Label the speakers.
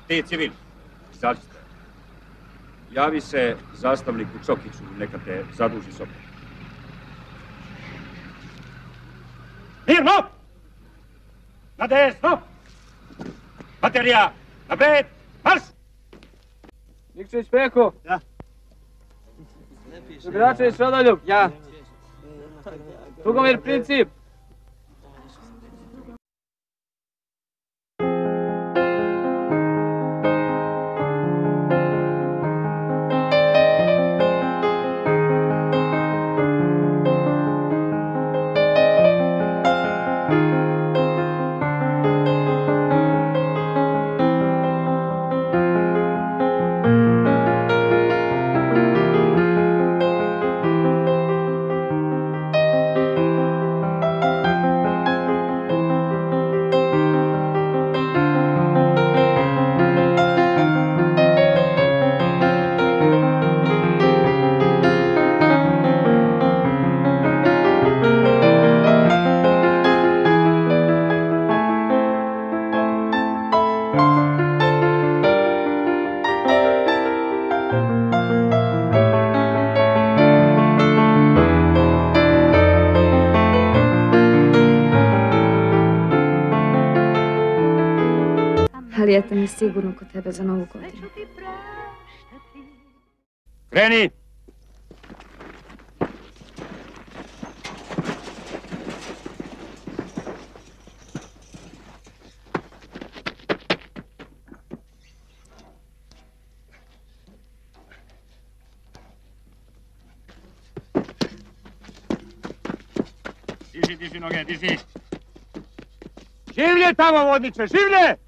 Speaker 1: Ti civil, izađi se. Javi se zastavniku Čokiću, neka te zaduži sobom. Mirno! Na desno! Baterija! Napred! Marš!
Speaker 2: Nikšić Peko!
Speaker 3: Ja.
Speaker 2: Zugračević Rodoljub!
Speaker 3: Ja.
Speaker 2: Tugomir Princip!
Speaker 4: Ali eto mi sigurno kod tebe za novu godinu.
Speaker 1: Kreni! Diži noge, diži! Življe tamo, vodniče, življe!